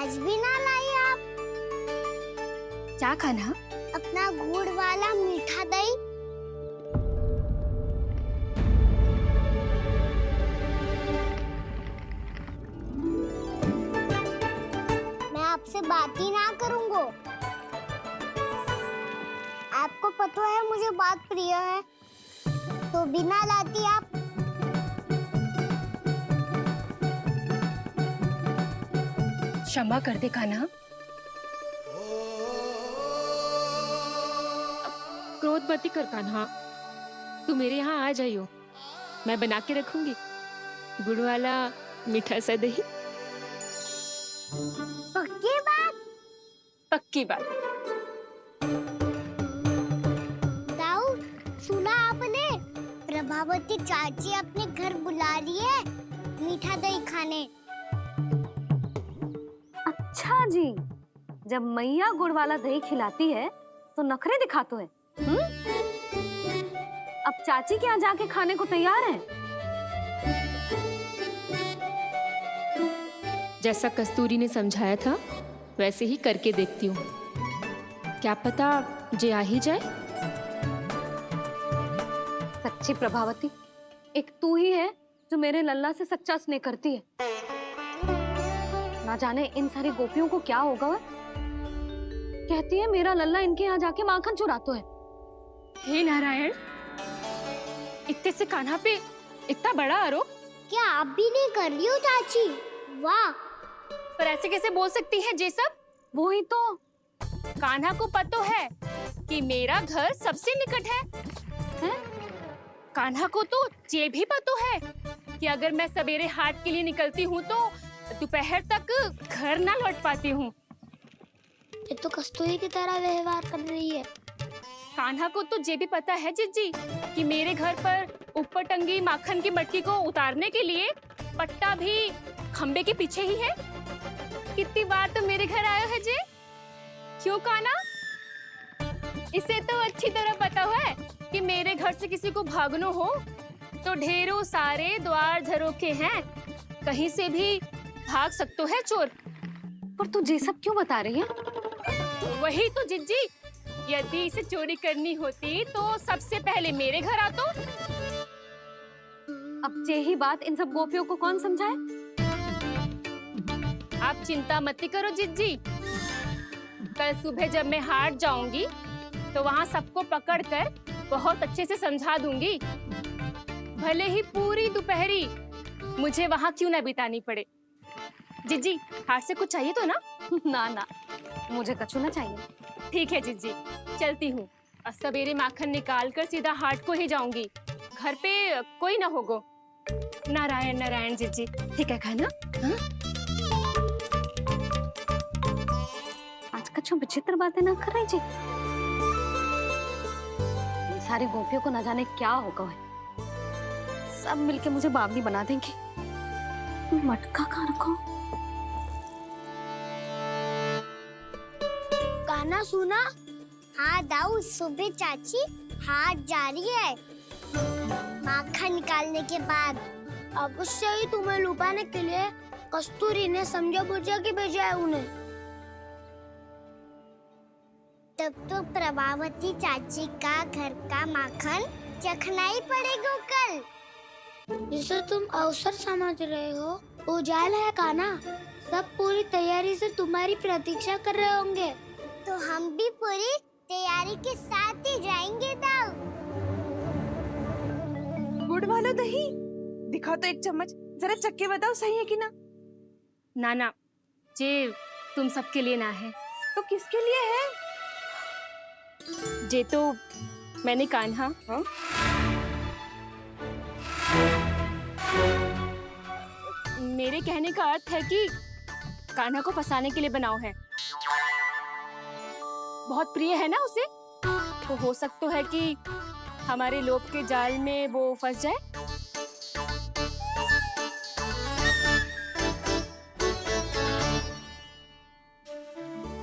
आज भी ना लाई आप? क्या कान्हा? अपना गुड़ वाला मीठा दही। मैं आपसे बात ही ना करूंगा। आपको पता है मुझे बात प्रिय है, तो बिना लाती आप। क्षमा कर दे कान्हा। क्रोध मत कर कान्हा, तू मेरे यहाँ आ जाइयो, मैं बना के रखूंगी गुड़ वाला मीठा सा दही। पक्की बात? पक्की बात। दाऊ, सुना आपने? प्रभावती चाची अपने घर बुला रही है मीठा दही खाने। अच्छा जी, जब मैया गुड़ वाला दही खिलाती है तो नखरे दिखाते हैं। अब चाची के यहाँ जाके खाने को तैयार हैं। जैसा कस्तूरी ने समझाया था वैसे ही करके देखती हूँ, क्या पता जे आ ही जाए। सच्ची प्रभावती, एक तू ही है जो मेरे लल्ला से सच्चा स्नेह करती है। ना जाने इन सारी गोपियों को क्या होगा। वह कहती है मेरा लल्ला इनके यहाँ जाके माखन चुराता है। हे नारायण, इतने से कान्हा पे इतना बड़ा आरोप। क्या आप भी नहीं कर रही हो चाची? वाह! पर ऐसे कैसे बोल सकती है जे सब? वो ही तो। कान्हा को पता है कि मेरा घर सबसे निकट है, हैं? कान्हा को तो ये भी पता है कि अगर मैं सवेरे हाट के लिए निकलती हूँ तो दोपहर तक घर ना लौट पाती हूँ। ये तो कस्तूरी की तरह व्यवहार कर रही है। कान्हा को तो ये भी पता है जीजी कि मेरे घर पर ऊपर टंगी माखन की मटकी को उतारने के लिए पट्टा भी खंबे के पीछे ही है। कितनी बार तो मेरे घर आया है जी। क्यों कान्हा? इसे तो अच्छी तरह पता है कि मेरे घर से किसी को भागना हो तो ढेरों सारे द्वार झरोखे हैं, कहीं से भी भाग सकते है चोर। पर तू ये सब क्यों बता रही है? वही तो जिज्जी, यदि इसे चोरी करनी होती तो सबसे पहले मेरे घर आतो। अब यही बात इन सब गोपियों को कौन समझाए? आप चिंता मत करो जिज्जी, कल सुबह जब मैं हाट जाऊंगी तो वहाँ सबको पकड़कर बहुत अच्छे से समझा दूंगी, भले ही पूरी दोपहरी मुझे वहाँ क्यों ना बितानी पड़े। जिज्जी, हाट से कुछ चाहिए तो ना? ना ना, मुझे कछु ना चाहिए। ठीक है जिज्जी, चलती हूँ। और सवेरे माखन निकाल कर सीधा हाट को ही जाऊंगी, घर पे कोई ना होगो। नारायण नारायण जिज्जी, ठीक है खाना? हाँ? आज कछु विचित्र बातें ना कर रही जी। इन सारी गोपियों को न जाने क्या होगा है। सब मिलके मुझे बावली बना देंगे। मटका कहाँ रखो? गाना सुना? हाँ दाऊ, सुबह चाची हाट जा रही है माखन निकालने के बाद। अवश्य ही तुम्हें लुभाने के लिए कस्तूरी ने समझा बुझा के भेजा है उन्हें। तब तो प्रभावती चाची का घर का माखन चखना ही पड़ेगा कल। जिसे तुम अवसर समझ रहे हो, उजाला है कान्हा। सब पूरी तैयारी से तुम्हारी प्रतीक्षा कर रहे होंगे। तो हम भी पूरी तैयारी के साथ ही जाएंगे दाऊ। गुड़ वाला दही दिखाओ तो एक चम्मच, जरा चख के बताओ सही है कि ना। ना ना, जे तुम सबके लिए ना है। तो किसके लिए है? जे तो मैंने कान्हा, हाँ? मेरे कहने का अर्थ है कि कान्हा को फंसाने के लिए बनाओ है। बहुत प्रिय है ना उसे, तो हो सकता है कि हमारे लोभ के जाल में वो फंस जाए।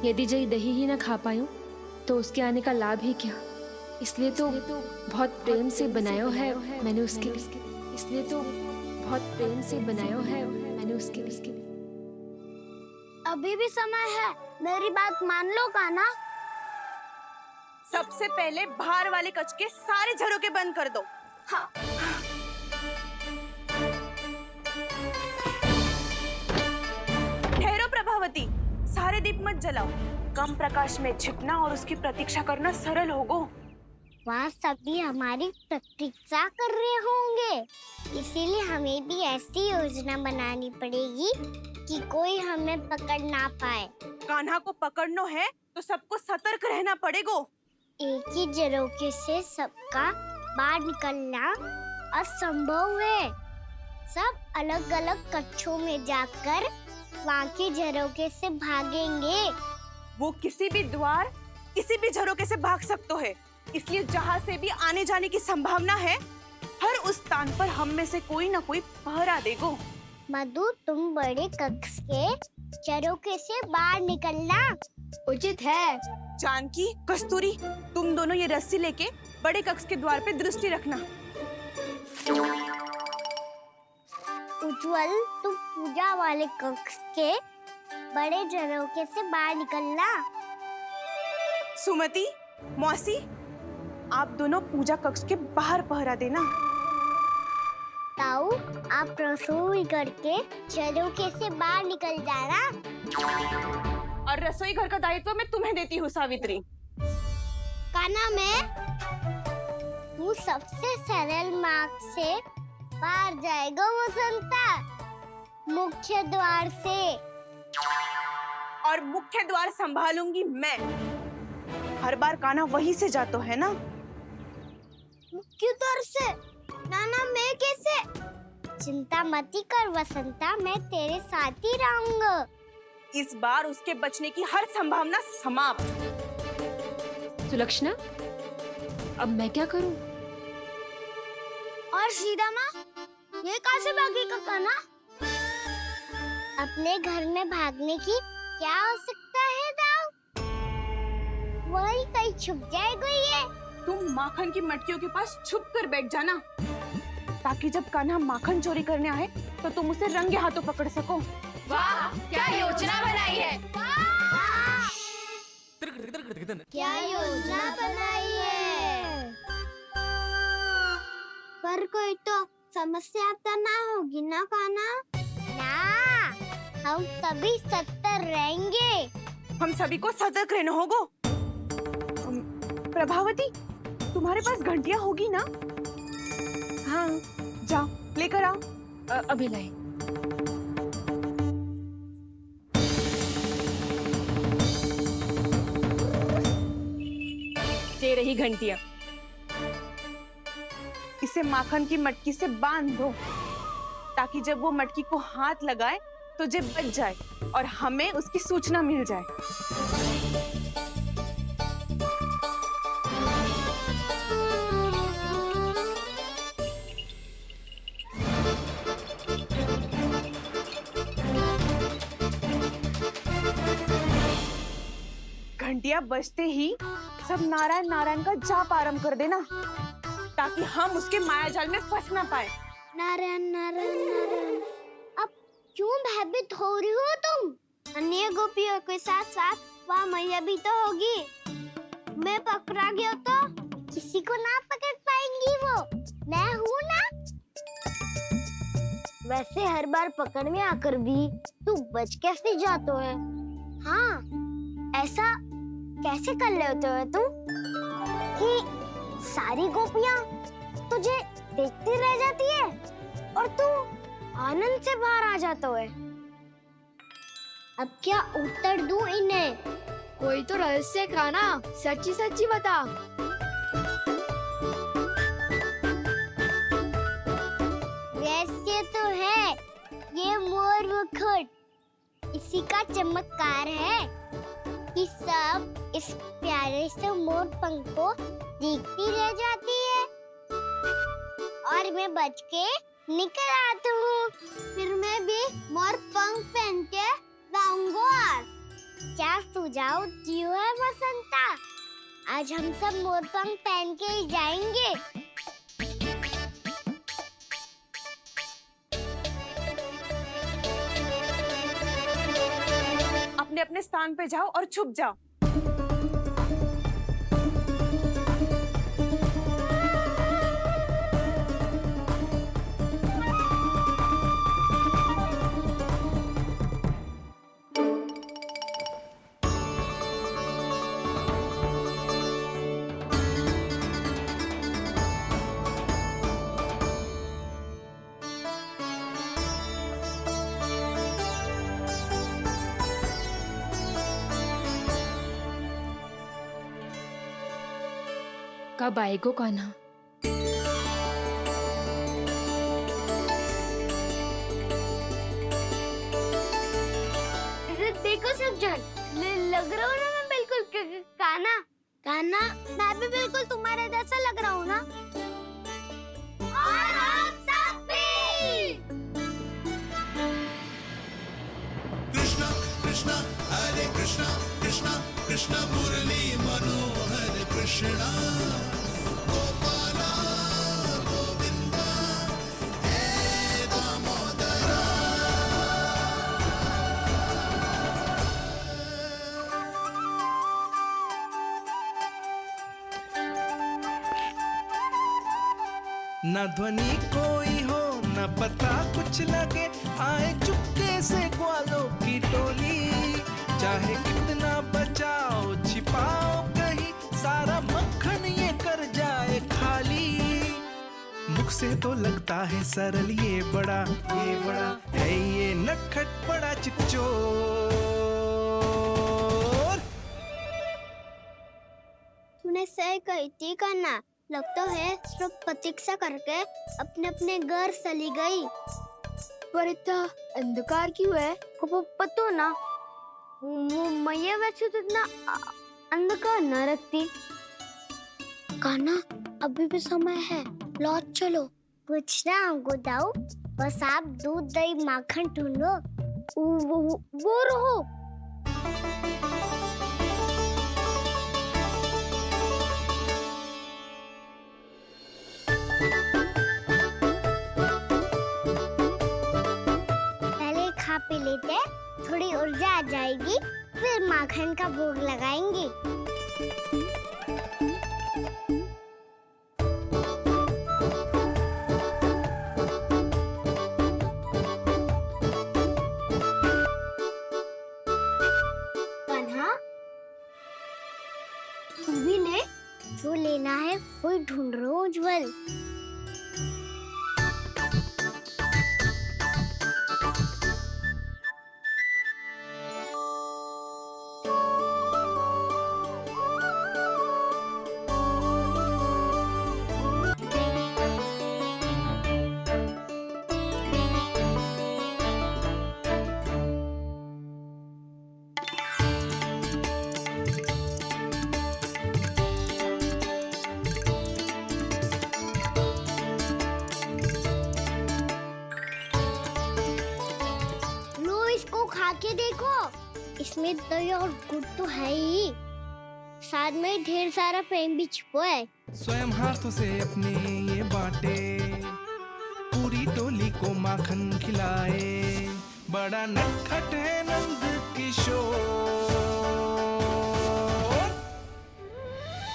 यदि जय दही ही ना खा पायूं तो उसके आने का लाभ ही क्या। इसलिए तो बहुत प्रेम से बनाया है मैंने उसके लिए। इसलिए तो बहुत प्रेम से बनाया है मैंने उसके लिए। अभी भी समय है, मेरी बात मान लो काना। सबसे पहले बाहर वाले कक्ष के सारे झरोके बंद कर दो। हाँ। ठहरो प्रभावती, सारे दीप मत जलाओ। कम प्रकाश में छिपना और उसकी प्रतीक्षा करना सरल होगा। वहाँ सभी हमारी प्रतीक्षा कर रहे होंगे, इसीलिए हमें भी ऐसी योजना बनानी पड़ेगी कि कोई हमें पकड़ ना पाए। कान्हा को पकड़ना है तो सबको सतर्क रहना पड़ेगा। एक ही झरोके से सबका बाहर निकलना असंभव है। सब अलग अलग कक्षों में जाकर वहाँ के झरोके से भागेंगे। वो किसी भी द्वार, किसी भी झरोके से भाग सकते है, इसलिए जहाँ से भी आने जाने की संभावना है, हर उस स्थान पर हम में से कोई ना कोई पहरा देगा। मधु, तुम बड़े कक्ष के झरोके से बाहर निकलना उचित है। जानकी, कस्तूरी, तुम दोनों ये रस्सी लेके बड़े कक्ष के द्वार पे दृष्टि रखना। उज्जवल, तुम पूजा वाले कक्ष के बड़े झरोके से बाहर निकलना। सुमति, मौसी, आप दोनों पूजा कक्ष के बाहर पहरा देना। ताऊ, आप रसोई करके झरोके से बाहर निकल जाना। और रसोई घर का दायित्व मैं तुम्हें देती हूँ सावित्री। काना, तू सबसे सरल मार्ग से बाहर जाएगा वसंता, मुख्य द्वार से। और मुख्य द्वार संभालूंगी मैं। हर बार कान्हा वहीं से जाता है ना। मुख्य द्वार से? नाना, मैं कैसे? चिंता मत कर वसंता, मैं तेरे साथ ही रहूंगा। इस बार उसके बचने की हर संभावना समाप्त। सुलक्षणा, अब मैं क्या करूं? और सीधा माँ, ये कहाँ से भागेगा काना? अपने घर में भागने की क्या हो सकता है दाऊ? वही कहीं छुप जाएगा ये। तुम माखन की मटकियों के पास छुप कर बैठ जाना, ताकि जब कान्हा माखन चोरी करने आए तो तुम उसे रंगे हाथों पकड़ सको। वाह, क्या योजना बनाई है। क्या योजना बनाई है? पर कोई तो समस्या तो ना होगी ना काना? ना, हम सभी सतर्क रहेंगे। हम सभी को सतर्क रहना होगा। प्रभावती, तुम्हारे पास घंटियां होगी ना? हाँ, जाओ लेकर आओ। अभी लाई। ये रही घंटियां। इसे माखन की मटकी से बांध दो, ताकि जब वो मटकी को हाथ लगाए तो जे बच जाए और हमें उसकी सूचना मिल जाए। घंटियां बजते ही सब नारायण नारायण का जाप आरंभ कर देना, ताकि हम उसके मायाजाल में फंस ना पाए। नारायण नारायण नारायण। अब क्यों भयभीत हो रही हो तुम? अन्य गोपियों के साथ साथ वहाँ मैया भी तो होगी। मैं पकड़ा गया तो किसी को ना पकड़ पाएंगी वो। मैं हूँ ना। वैसे हर बार पकड़ में आकर भी तू बच कैसे जाता है? हाँ, ऐसा कैसे कर लेते हो तुम कि सारी गोपियाँ तुझे देखती रह जाती है और तू आनंद से बाहर आ जाता है? अब क्या उत्तर दूं इन्हें? कोई तो रहस्य का ना, सच्ची सच्ची बता। रहस्य तो है, ये मोर मुकुट इसी का चमत्कार है कि सब इस प्यारे से मोर पंख को देखती रह जाती है और मैं बच के निकल आता हूँ। फिर मैं भी मोर पंख पहन के गाऊंगा। क्या सुझाव दियो है वसंता? आज हम सब मोर पंख पहन के ही जाएंगे। अपने अपने स्थान पे जाओ और छुप जाओ। कब आएगो कान्हा? देखो सब जन, लग रहा हूँ ना मैं बिल्कुल काना। काना, मैं भी बिल्कुल तुम्हारे जैसा लग रहा हूँ ना? और हम सब भी। कृष्णा कृष्णा हरे कृष्णा कृष्णा कृष्णा मुरली मनोहर कृष्णा गोपाला गोविंदा हे दामोदरा। न ध्वनि कोई हो न पता कुछ लगे, आए चुपके से ग्वालों की टोली। चाहे कितना बचाओ छिपाओ कहीं, सारा मक्खन ये कर जाए खाली। मुख से तो लगता है सरल, ये बड़ा है ये नटखट बड़ा चिकचोर। तूने सही कही थी काना। लगता है सब प्रतीक्षा करके अपने अपने घर चली गई। पर इतना अंधकार क्यों है? पतो ना, मैया वैसे तो इतना अंधकार न रखती। काना, अभी भी समय है, लौट चलो। कुछ ना हमको दाऊ, बस आप दूध दही माखन ढूंढो। वो रहो। पहले खा पी लेते, थोड़ी ऊर्जा आ जाएगी, फिर माखन का भोग लगाएंगे। कान्हा, तू भी ले, जो लेना है वही ढूंढ रहा हूँ उज्जवल। खा के देखो, इसमें दही और गुड़ तो है ही, साथ में ढेर सारा प्रेम भी छिपा है। स्वयं हाथों से अपने ये बांटे, पूरी टोली को माखन खिलाए। बड़ा नटखट है नंद किशोर,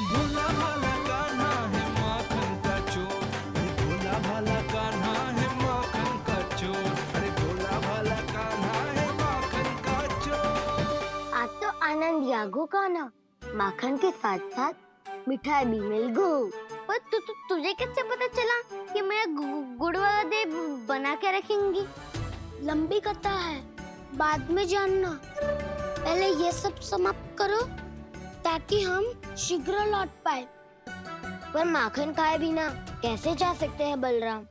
भोला भाला कान्हा है माखन का चोर। अरे भोला भाला कान्हा है माखन का चोर। अरे भोला भाला कान्हा है माखन का चोर। आज तो आनंद यागो कान्हा, माखन के साथ साथ मिठाई भी मिल गई। पर तुझे कैसे पता चला कि मैं गुड़ वाला देव बना के रखेंगी? लंबी कथा है, बाद में जानना। पहले ये सब समाप्त करो ताकि हम शीघ्र लौट पाए। पर माखन खाए बिना कैसे जा सकते हैं बलराम?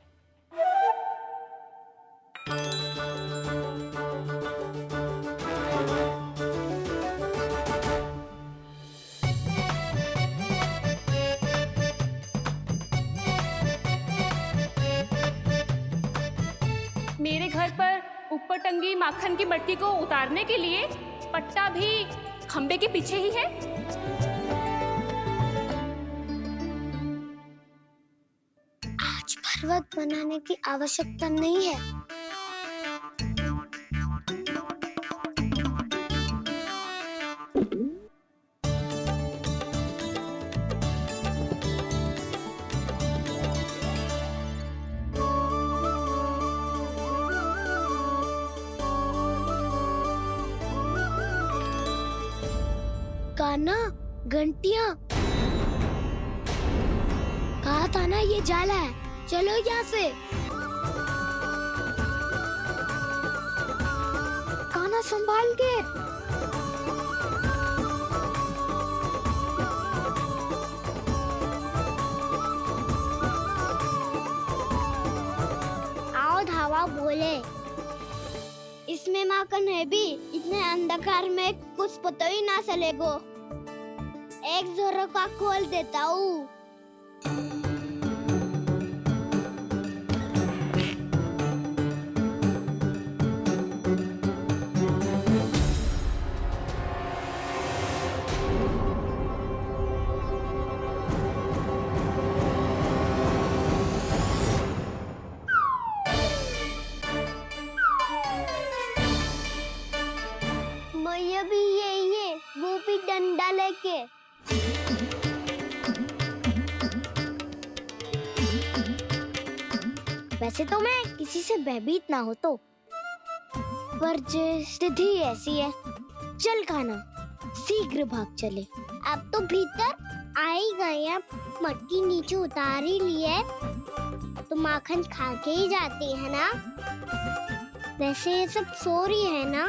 मेरे घर पर ऊपर टंगी माखन की मटकी को उतारने के लिए पट्टा भी खंबे के पीछे ही है। आज पर्वत बनाने की आवश्यकता नहीं है। कान्हा, घंटियाँ। कहा था ना ये जाला है, चलो यहाँ से। कान्हा संभाल के। आओ धावा बोले, इसमें माखन है भी, इतने अंधकार में कुछ पता ही ना चलेगो। एक जोरों का खोल देता हूँ। मैया भी यही है, वो भी डंडा लेके। वैसे तो मैं किसी से भयभीत ना हो तो, पर स्थिति ऐसी है। चल कान्हा, शीघ्र भाग चले। अब तो भीतर आ ही गए हैं, मटकी नीचे उतार ही लिए, तो माखन खा के ही जाती है ना। वैसे ये सब सो रही है ना।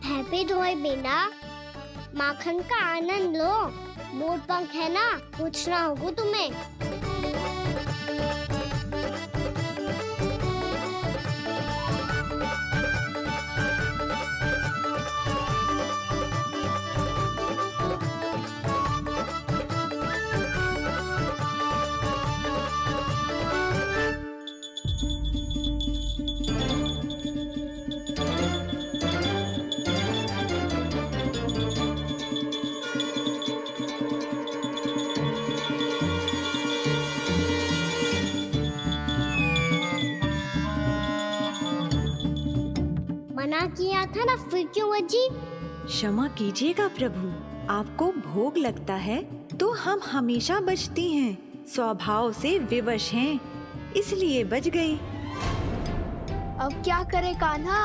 हैप्पी धोए बिना माखन का आनंद लो। मोर पंख है ना, पूछना होगा तुम्हें। मना किया था ना, फिर क्यों अजी? क्षमा कीजिएगा प्रभु, आपको भोग लगता है तो हम हमेशा बचती हैं, स्वभाव से विवश हैं, इसलिए बच गई। अब क्या करे कान्हा?